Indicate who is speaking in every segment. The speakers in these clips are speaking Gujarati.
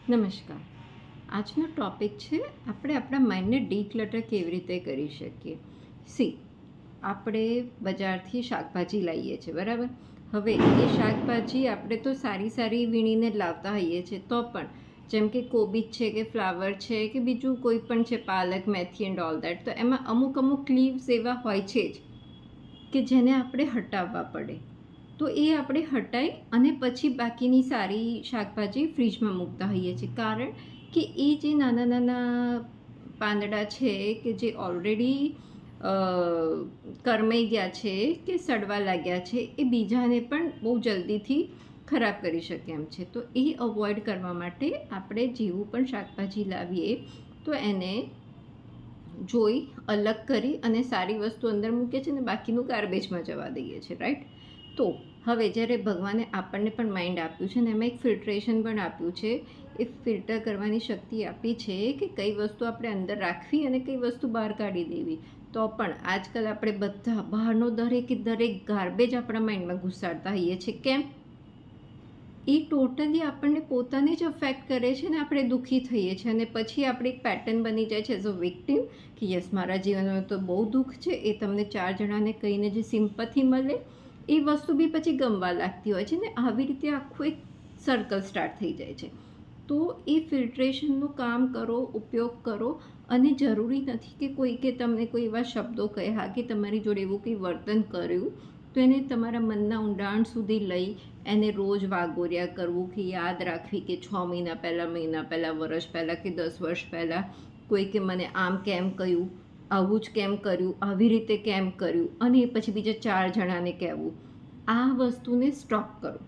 Speaker 1: નમસ્કાર. આજનો ટૉપિક છે આપણે આપણા માઇન્ડને ડીક્લટર કેવી રીતે કરી શકીએ. સી, આપણે બજારથી શાકભાજી લાવીએ છીએ, બરાબર? હવે એ શાકભાજી આપણે તો સારી સારી વીણીને જ લાવતા હોઈએ છીએ, તો પણ જેમ કે કોબીજ છે કે ફ્લાવર છે કે બીજું કોઈ પણ છે, પાલક, મેથી એન્ડ ઓલ દેટ, તો એમાં અમુક અમુક લીવ્સ એવા હોય છે જ કે જેને આપણે હટાવવા પડે. તો એ આપણે હટાવી અને પછી બાકીની સારી શાકભાજી ફ્રીજમાં મૂકતા હોઈએ છીએ, કારણ કે એ જે નાના નાના પાંદડા છે કે જે ઓલરેડી કરમાઈ ગયા છે કે સડવા લાગ્યા છે, એ બીજાને પણ બહુ જલ્દીથી ખરાબ કરી શકે એમ છે. તો એ અવોઇડ કરવા માટે આપણે જેવું પણ શાકભાજી લાવીએ તો એને જોઈ અલગ કરી અને સારી વસ્તુ અંદર મૂકીએ છીએ અને બાકીનું ગાર્બેજમાં જવા દઈએ છીએ, રાઈટ? તો હવે જ્યારે ભગવાને આપણને પણ માઇન્ડ આપ્યું છે ને એમાં એક ફિલ્ટ્રેશન પણ આપ્યું છે, એ ફિલ્ટર કરવાની શક્તિ આપી છે કે કઈ વસ્તુ આપણે અંદર રાખવી અને કઈ વસ્તુ બહાર કાઢી દેવી. તો પણ આજકાલ આપણે બધા બહારનો દરેક ગાર્બેજ આપણા માઇન્ડમાં ઘુસાડતા હોઈએ છીએ. કેમ? એ ટોટલી આપણને પોતાને જ અફેક્ટ કરે છે ને આપણે દુઃખી થઈએ છીએ અને પછી આપણે એક પેટર્ન બની જાય છે એઝ અ વિક્ટિમ કે યસ, મારા જીવનમાં તો બહુ દુઃખ છે. એ તમને 4 જણાને કહીને જે સિમ્પથી મળે એ વસ્તુ બી પછી ગમવા લાગતી હોય છે ને આવી રીતે આખું એક સર્કલ સ્ટાર્ટ થઈ જાય છે. તો એ ફિલ્ટ્રેશનનું કામ કરો, ઉપયોગ કરો. અને જરૂરી નથી કે કોઈ કે તમને કોઈ એવા શબ્દો કહ્યા કે તમારી જોડે એવું કંઈ વર્તન કર્યું તો એને તમારા મનના ઊંડાણ સુધી લઈ એને રોજ વાગોર્યા કરવું કે યાદ રાખવી કે 6 મહિના પહેલાં, વર્ષ પહેલાં કે 10 વર્ષ પહેલાં કોઈ કે મને આમ કેમ કહ્યું, આવું જ કેમ કર્યું, આવી રીતે કેમ કર્યું, અને એ પછી બીજા 4 જણાને કહેવું. આ વસ્તુને સ્ટોપ કરો.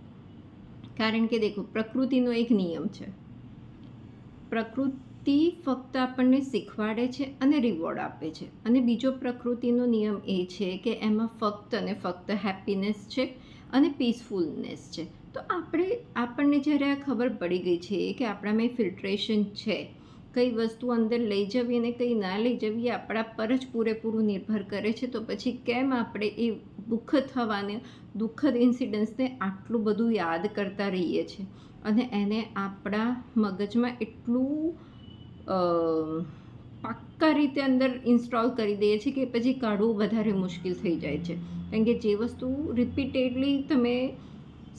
Speaker 1: કારણ કે દેખો, પ્રકૃતિનો એક નિયમ છે. પ્રકૃતિ ફક્ત આપણને શીખવાડે છે અને રિવોર્ડ આપે છે. અને બીજો પ્રકૃતિનો નિયમ એ છે કે એમાં ફક્ત અને ફક્ત હેપીનેસ છે અને પીસફુલનેસ છે. તો આપણને જ્યારે આ ખબર પડી ગઈ છે કે આપણામાં ફિલ્ટ્રેશન છે, કઈ વસ્તુ અંદર લઈ જવી અને કઈ ના લઈ જવી આપણા પર જ પૂરેપૂરું નિર્ભર કરે છે, તો પછી કેમ આપણે એ દુઃખદ ઇન્સિડન્ટ્સને આટલું બધું યાદ કરતા રહીએ છીએ અને એને આપણા મગજમાં એટલું પાક્કા રીતે અંદર ઇન્સ્ટોલ કરી દઈએ છીએ કે પછી કાઢવું વધારે મુશ્કેલ થઈ જાય છે. કારણ કે જે વસ્તુ રિપીટેડલી તમે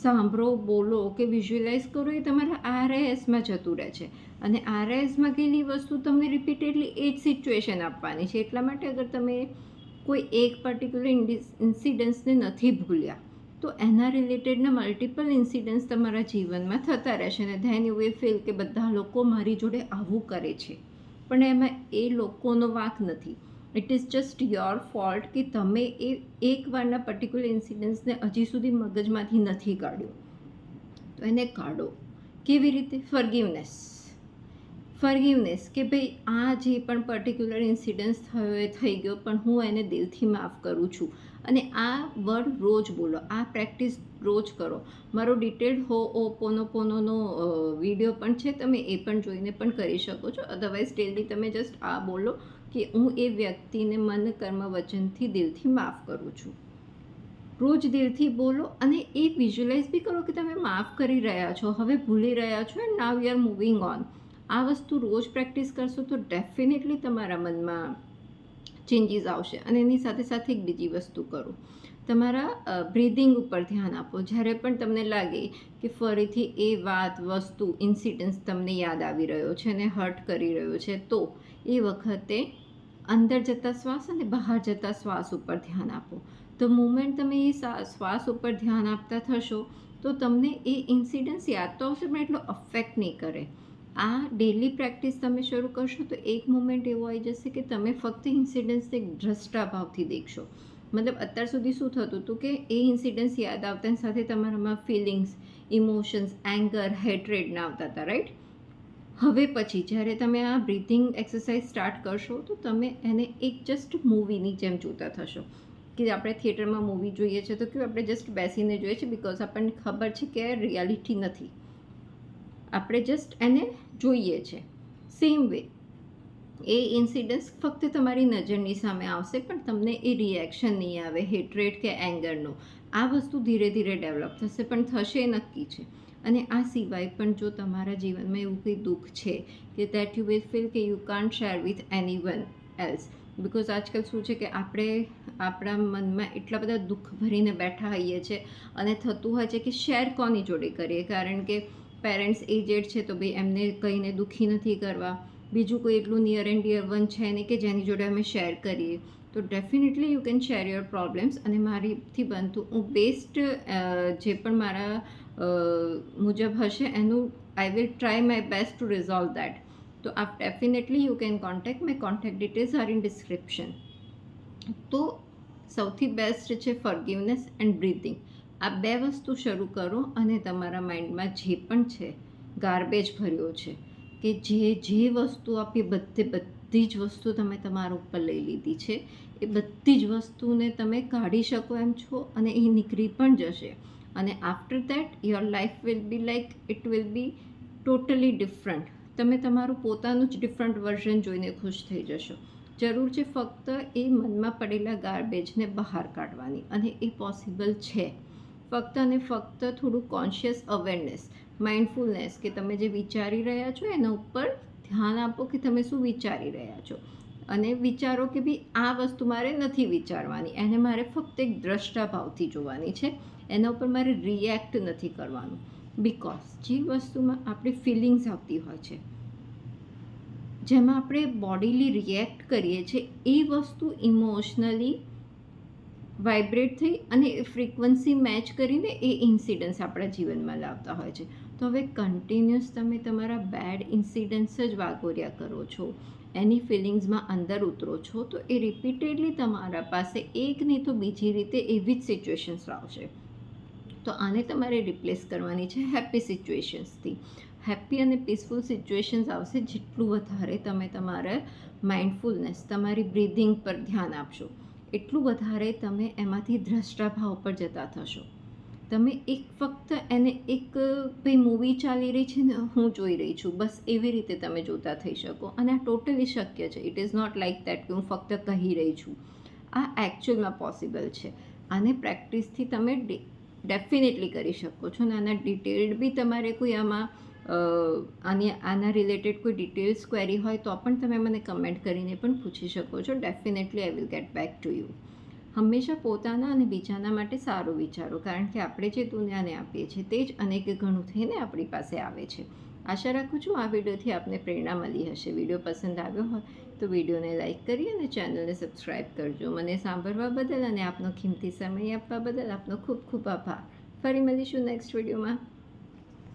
Speaker 1: સાંભળો, બોલો કે વિઝ્યુઅલાઇઝ કરો એ તમારા આરઆઈએસમાં જતું રહે છે અને આરઆઈએસમાં ગયેલી વસ્તુ તમને રિપીટેડલી એ જ સિચ્યુએશન આપવાની છે. એટલા માટે અગર તમે કોઈ એક પર્ટિક્યુલર ઇન્સિડન્ટ્સને નથી ભૂલ્યા તો એના રિલેટેડના મલ્ટિપલ ઇન્સિડન્ટ્સ તમારા જીવનમાં થતા રહેશે અને ધેન યુ વિલ ફીલ કે બધા લોકો મારી જોડે આવું કરે છે. પણ એમાં એ લોકોનો વાંક નથી. It is just your fault કે તમે એ એકવારના પર્ટિક્યુલર ઇન્સિડન્ટ્સને હજી સુધી મગજમાંથી નથી કાઢ્યો. તો એને કાઢો. કેવી રીતે? ફર્ગિવનેસ કે ભાઈ આ જે પણ પર્ટિક્યુલર ઇન્સિડન્સ થયો એ થઈ ગયો, પણ હું એને દિલથી માફ કરું છું. અને આ વર્ડ રોજ બોલો, આ પ્રેક્ટિસ રોજ કરો. મારો ડિટેલ્ડ હોઓપોનોપોનોનો વિડીયો પણ છે, તમે એ પણ જોઈને પણ કરી શકો છો. અધરવાઇઝ ડેલી તમે જસ્ટ આ બોલો કે હું એ વ્યક્તિને મન, કર્મ, વચનથી દિલથી માફ કરું છું. રોજ દિલથી બોલો અને એ વિઝ્યુઅલાઇઝ બી કરો કે તમે માફ કરી રહ્યા છો, હવે ભૂલી રહ્યા છો and now you are moving on. આ વસ્તુ રોજ પ્રેક્ટિસ કરશો તો ડેફિનેટલી તમારા મનમાં ચેન્જીસ આવશે. અને એની સાથે સાથે એક બીજી વસ્તુ કરો, તમારા બ્રીધિંગ ઉપર ધ્યાન આપો. જ્યારે પણ તમને લાગે કે ફરીથી એ વાત, વસ્તુ, ઇન્સિડન્સ તમને યાદ આવી રહ્યો છે અને હર્ટ કરી રહ્યો છે, તો એ વખતે અંદર જતા શ્વાસ અને બહાર જતા શ્વાસ ઉપર ધ્યાન આપો. તો મુમેન્ટ તમે એ શ્વાસ ઉપર ધ્યાન આપતા થશો તો તમને એ ઇન્સિડન્સ યાદ તો આવશે પણ એટલો અફેક્ટ નહીં કરે. આ ડેલી પ્રેક્ટિસ તમે શરૂ કરશો તો એક મોમેન્ટ એવો આવી જશે કે તમે ફક્ત ઇન્સિડન્સને દ્રષ્ટાભાવથી દેખશો. મતલબ અત્યાર સુધી શું થતું હતું કે એ ઇન્સિડન્સ યાદ આવતાની સાથે તમારામાં ફિલિંગ્સ, ઇમોશન્સ, એંગર, હેટ્રેડ ના આવતા હતા, રાઈટ? હવે પછી જ્યારે તમે આ બ્રીથિંગ એક્સરસાઇઝ સ્ટાર્ટ કરશો તો તમે એને એક જસ્ટ મૂવીની જેમ જોતા થશો. કે આપણે થિયેટરમાં મૂવી જોઈએ છીએ તો કેવું આપણે જસ્ટ બેસીને જોઈએ છીએ, બિકોઝ આપણને ખબર છે કે રિયાલિટી નથી, આપણે જસ્ટ એને જોઈએ છે. સેમ વે એ ઇન્સિડન્સ ફક્ત તમારી નજરની સામે આવશે પણ તમને એ રિએક્શન નહીં આવે, હેટ્રેડ કે એંગરનો. આ વસ્તુ ધીરે ધીરે ડેવલપ થશે, પણ થશે નક્કી છે. અને આ સિવાય પણ જો તમારા જીવનમાં એવું કંઈ દુઃખ છે કે દેટ યુ વિલ ફીલ કે you can't share with any one else, because આજકાલ શું છે કે આપણે આપણા મનમાં એટલા બધા દુઃખ ભરીને બેઠા હોઈએ છીએ અને થતું હોય છે કે શેર કોની જોડે કરીએ, કારણ કે પેરેન્ટ્સ એજેડ છે તો ભાઈ એમને કહીને દુઃખી નથી કરવા, બીજું કોઈ એટલું નિયર એન્ડ ડિયર વન છે નહીં કે જેની જોડે અમે શેર કરીએ. તો definitely you can share your problems, અને મારીથી બનતું હું બેસ્ટ જે પણ મારા મુજબ હશે એનું I will try my best two resolve that. તો આપ definitely you can contact, my contact details are in description. તો સૌથી બેસ્ટ છે ફોરગિવનેસ એન્ડ બ્રીથિંગ. આ બે વસ્તુ શરૂ કરો અને તમારા માઇન્ડમાં જે પણ છે ગાર્બેજ ભર્યો છે કે જે વસ્તુ આપી બધી જ વસ્તુ તમે તમારા ઉપર લઈ લીધી છે એ બધી જ વસ્તુને તમે કાઢી શકો એમ છો, અને એ નીકળી પણ જશે. અને after that your life will be like it will be totally different. તમે તમારું પોતાનું જ ડિફરન્ટ વર્ઝન જોઈને ખુશ થઈ જશો. જરૂર છે ફક્ત એ મનમાં પડેલા ગાર્બેજને બહાર કાઢવાની, અને એ પોસિબલ છે. ફક્ત અને ફક્ત થોડું કોન્શિયસ અવેરનેસ, માઇન્ડફુલનેસ, કે તમે જે વિચારી રહ્યા છો એના ઉપર ધ્યાન આપો કે તમે શું વિચારી રહ્યા છો, અને વિચારો કે ભાઈ આ વસ્તુ મારે નથી વિચારવાની, એને મારે ફક્ત એક દ્રષ્ટાભાવથી જોવાની છે, એના ઉપર મારે રિએક્ટ નથી કરવાનું. બિકોઝ જે વસ્તુમાં આપણી ફિલિંગ્સ આવતી હોય છે, જેમાં આપણે બોડીલી રિએક્ટ કરીએ છીએ, એ વસ્તુ ઇમોશનલી વાઇબ્રેટ થઈ અને ફ્રીક્વન્સી મેચ કરીને એ ઇન્સિડન્ટ્સ આપણા જીવનમાં લાવતા હોય છે. તો હવે કન્ટિન્યુઅસ તમે તમારા બેડ ઇન્સિડન્ટ્સ જ વાગોર્યા કરો છો, એની ફિલિંગ્સમાં અંદર ઉતરો છો, તો એ રિપીટેડલી તમારા પાસે એક નહીં તો બીજી રીતે એવી જ સિચ્યુએશન્સ આવશે. તો આને તમારે રિપ્લેસ કરવાની છે હેપી સિચ્યુએશન્સથી. હેપી અને પીસફુલ સિચ્યુએશન્સ આવશે જેટલું વધારે તમે તમારા માઇન્ડફુલનેસ, તમારી બ્રીધિંગ પર ધ્યાન આપશો, એટલું વધારે તમે એમાંથી દ્રષ્ટાભાવ પર જતા થશો. તમે એક ફક્ત એને એક ભાઈ મૂવી ચાલી રહી છે ને હું જોઈ રહી છું, બસ એવી રીતે તમે જોતા થઈ શકો. અને આ ટોટલી શક્ય છે. It is not like that કે હું ફક્ત કહી રહી છું. આ એકચ્યુઅલમાં પોસિબલ છે. આને પ્રેક્ટિસથી તમે ડેફિનેટલી કરી શકો છો. અને આના ડિટેલ્ડ બી તમારે કોઈ આના રિલેટેડ કોઈ ડિટેલ્સ ક્વેરી હોય તો પણ તમે મને કમેન્ટ કરીને પણ પૂછી શકો છો. Definitely I will get back to you. હંમેશા પોતાના અને બીજાના માટે સારું વિચારો, કારણ કે આપણે જે દુનિયાને આપીએ છીએ તે જ અનેક ગણું થઈને આપણી પાસે આવે છે. આશા રાખું છું આ વિડીયોથી આપને પ્રેરણા મળી હશે. વિડીયો પસંદ આવ્યો હોય તો વિડીયોને લાઇક કરી અને ચેનલને સબસ્ક્રાઈબ કરજો. મને સાંભળવા બદલ અને આપનો કિંમતી સમય આપવા બદલ આપનો ખૂબ ખૂબ આભાર. ફરી મળીશું નેક્સ્ટ વિડીયોમાં.